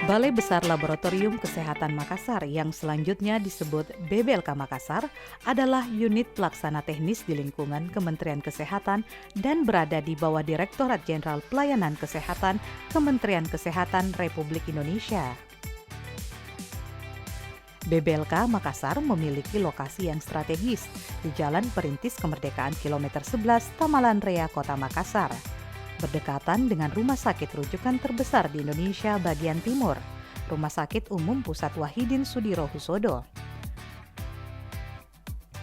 Balai Besar Laboratorium Kesehatan Makassar yang selanjutnya disebut BBLK Makassar adalah unit pelaksana teknis di lingkungan Kementerian Kesehatan dan berada di bawah Direktorat Jenderal Pelayanan Kesehatan Kementerian Kesehatan Republik Indonesia. BBLK Makassar memiliki lokasi yang strategis di Jalan Perintis Kemerdekaan Kilometer 11 Tamalan Rea, Kota Makassar, berdekatan dengan rumah sakit rujukan terbesar di Indonesia bagian timur, Rumah Sakit Umum Pusat Wahidin Sudirohusodo.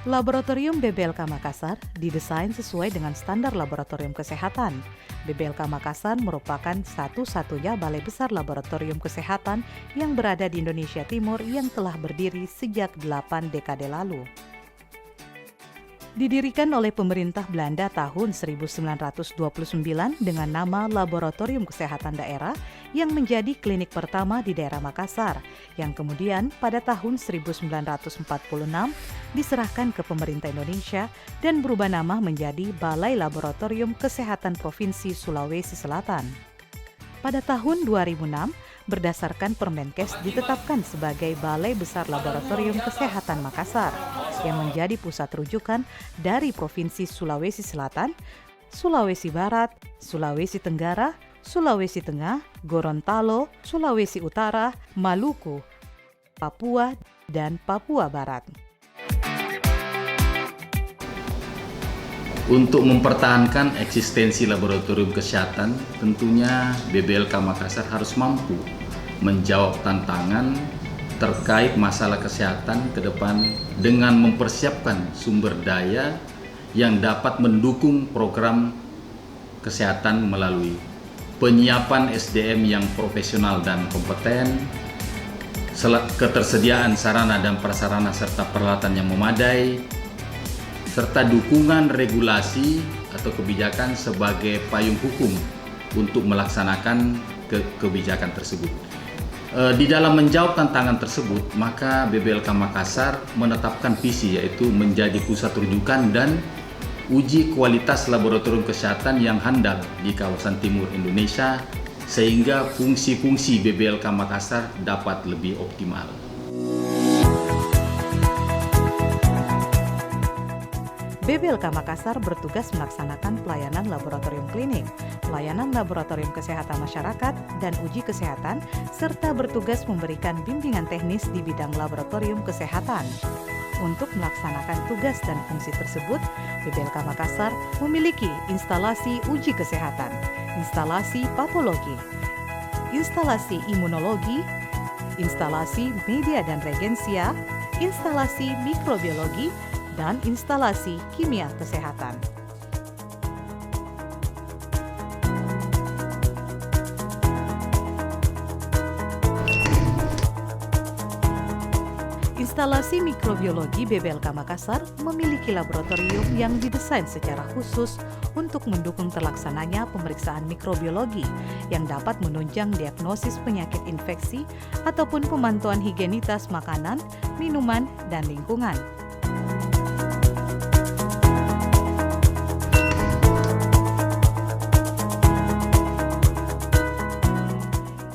Laboratorium BBLK Makassar didesain sesuai dengan standar laboratorium kesehatan. BBLK Makassar merupakan satu-satunya balai besar laboratorium kesehatan yang berada di Indonesia Timur yang telah berdiri sejak 8 dekade lalu. Didirikan oleh pemerintah Belanda tahun 1929 dengan nama Laboratorium Kesehatan Daerah yang menjadi klinik pertama di daerah Makassar, yang kemudian pada tahun 1946 diserahkan ke pemerintah Indonesia dan berubah nama menjadi Balai Laboratorium Kesehatan Provinsi Sulawesi Selatan. Pada tahun 2006, berdasarkan Permenkes ditetapkan sebagai Balai Besar Laboratorium Kesehatan Makassar yang menjadi pusat rujukan dari Provinsi Sulawesi Selatan, Sulawesi Barat, Sulawesi Tenggara, Sulawesi Tengah, Gorontalo, Sulawesi Utara, Maluku, Papua, dan Papua Barat. Untuk mempertahankan eksistensi laboratorium kesehatan, tentunya BBLK Makassar harus mampu menjawab tantangan terkait masalah kesehatan ke depan dengan mempersiapkan sumber daya yang dapat mendukung program kesehatan melalui penyiapan SDM yang profesional dan kompeten, ketersediaan sarana dan prasarana serta peralatan yang memadai, serta dukungan regulasi atau kebijakan sebagai payung hukum untuk melaksanakan kebijakan tersebut. Di dalam menjawab tantangan tersebut, maka BBLK Makassar menetapkan visi, yaitu menjadi pusat rujukan dan uji kualitas laboratorium kesehatan yang handal di kawasan timur Indonesia, sehingga fungsi-fungsi BBLK Makassar dapat lebih optimal. BBLK Makassar bertugas melaksanakan pelayanan laboratorium klinik, pelayanan laboratorium kesehatan masyarakat, dan uji kesehatan, serta bertugas memberikan bimbingan teknis di bidang laboratorium kesehatan. Untuk melaksanakan tugas dan fungsi tersebut, BBLK Makassar memiliki instalasi uji kesehatan, instalasi patologi, instalasi imunologi, instalasi media dan regensia, instalasi mikrobiologi, dan instalasi kimia kesehatan. Instalasi mikrobiologi BBLK Makassar memiliki laboratorium yang didesain secara khusus untuk mendukung terlaksananya pemeriksaan mikrobiologi yang dapat menunjang diagnosis penyakit infeksi ataupun pemantauan higienitas makanan, minuman, dan lingkungan.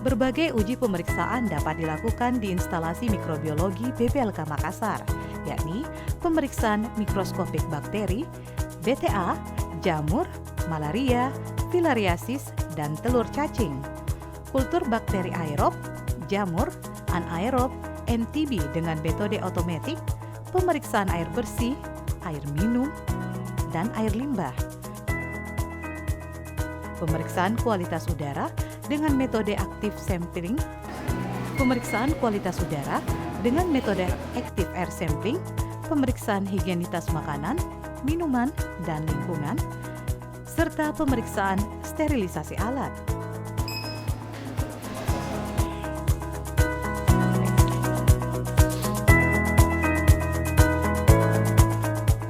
Berbagai uji pemeriksaan dapat dilakukan di instalasi mikrobiologi BBLK Makassar, yakni pemeriksaan mikroskopik bakteri, BTA, jamur, malaria, filariasis, dan telur cacing, kultur bakteri aerob, jamur, anaerob, NTB dengan metode otomatik, pemeriksaan air bersih, air minum, dan air limbah, pemeriksaan kualitas udara dengan metode active sampling, pemeriksaan kualitas udara dengan metode active air sampling, pemeriksaan higienitas makanan, minuman, dan lingkungan, serta pemeriksaan sterilisasi alat.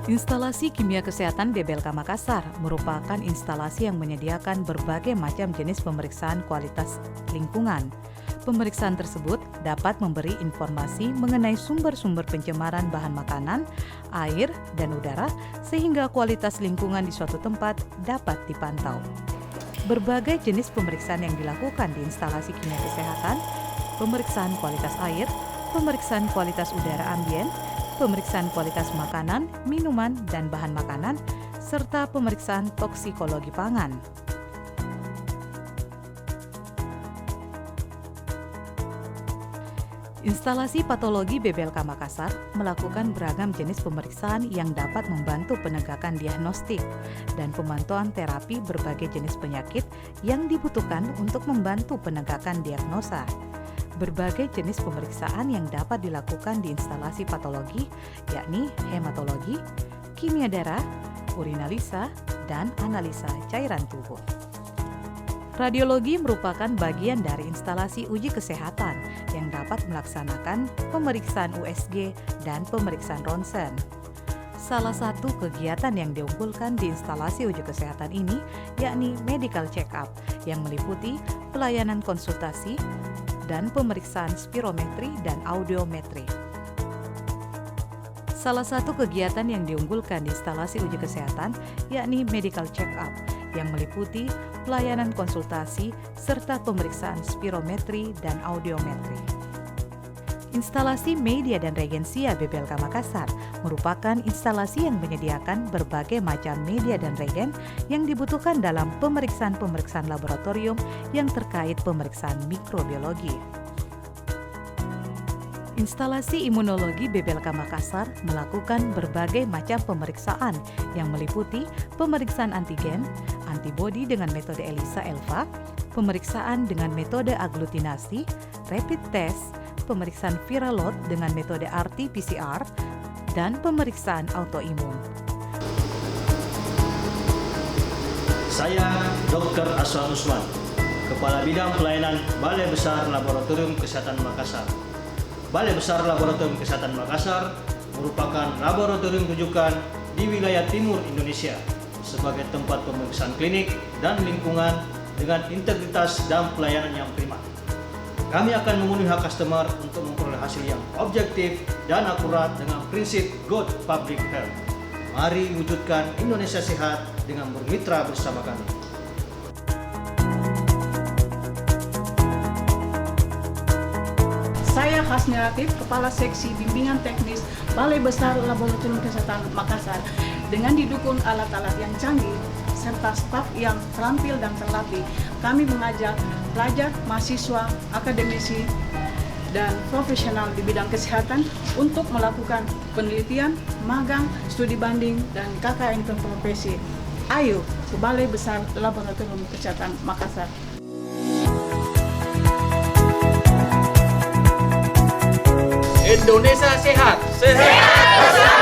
Instalasi Kimia Kesehatan BBLK Makassar merupakan instalasi yang menyediakan berbagai macam jenis pemeriksaan kualitas lingkungan. Pemeriksaan tersebut dapat memberi informasi mengenai sumber-sumber pencemaran bahan makanan, air, dan udara, sehingga kualitas lingkungan di suatu tempat dapat dipantau. Berbagai jenis pemeriksaan yang dilakukan di instalasi kimia kesehatan pemeriksaan kualitas air, pemeriksaan kualitas udara ambien, pemeriksaan kualitas makanan, minuman, dan bahan makanan, serta pemeriksaan toksikologi pangan. Instalasi patologi BBLK Makassar melakukan beragam jenis pemeriksaan yang dapat membantu penegakan diagnostik dan pemantauan terapi berbagai jenis penyakit yang dibutuhkan untuk membantu penegakan diagnosa. Berbagai jenis pemeriksaan yang dapat dilakukan di instalasi patologi yakni hematologi, kimia darah, urinalisa, dan analisa cairan tubuh. Radiologi merupakan bagian dari instalasi uji kesehatan yang dapat melaksanakan pemeriksaan USG dan pemeriksaan ronsen. Salah satu kegiatan yang diunggulkan di instalasi uji kesehatan ini yakni medical check-up yang meliputi pelayanan konsultasi dan pemeriksaan spirometri dan audiometri. Salah satu kegiatan yang diunggulkan di instalasi uji kesehatan yakni medical check-up yang meliputi pelayanan konsultasi serta pemeriksaan spirometri dan audiometri. Instalasi media dan regensia BBLK Makassar merupakan instalasi yang menyediakan berbagai macam media dan regen yang dibutuhkan dalam pemeriksaan-pemeriksaan laboratorium yang terkait pemeriksaan mikrobiologi. Instalasi imunologi BBLK Makassar melakukan berbagai macam pemeriksaan yang meliputi pemeriksaan antigen, antibodi dengan metode ELISA-ELVA, pemeriksaan dengan metode aglutinasi, rapid test, pemeriksaan viral load dengan metode RT-PCR, dan pemeriksaan autoimun. Saya Dr. Aswan Usman, Kepala Bidang Pelayanan Balai Besar Laboratorium Kesehatan Makassar. Balai Besar Laboratorium Kesehatan Makassar merupakan laboratorium rujukan di wilayah timur Indonesia sebagai tempat pemeriksaan klinik dan lingkungan dengan integritas dan pelayanan yang prima. Kami akan memenuhi hak customer untuk memperoleh hasil yang objektif dan akurat dengan prinsip Good Public Health. Mari wujudkan Indonesia sehat dengan bermitra bersama kami. Saya Hasni Latif, Kepala Seksi Bimbingan Teknis Balai Besar Laboratorium Kesehatan Makassar. Dengan didukung alat-alat yang canggih serta staf yang terampil dan terlatih, kami mengajak pelajar, mahasiswa, akademisi, dan profesional di bidang kesehatan untuk melakukan penelitian, magang, studi banding, dan KKN berprofesi. Ayo ke Balai Besar Laboratorium Kesehatan Makassar. Indonesia sehat. Sehat.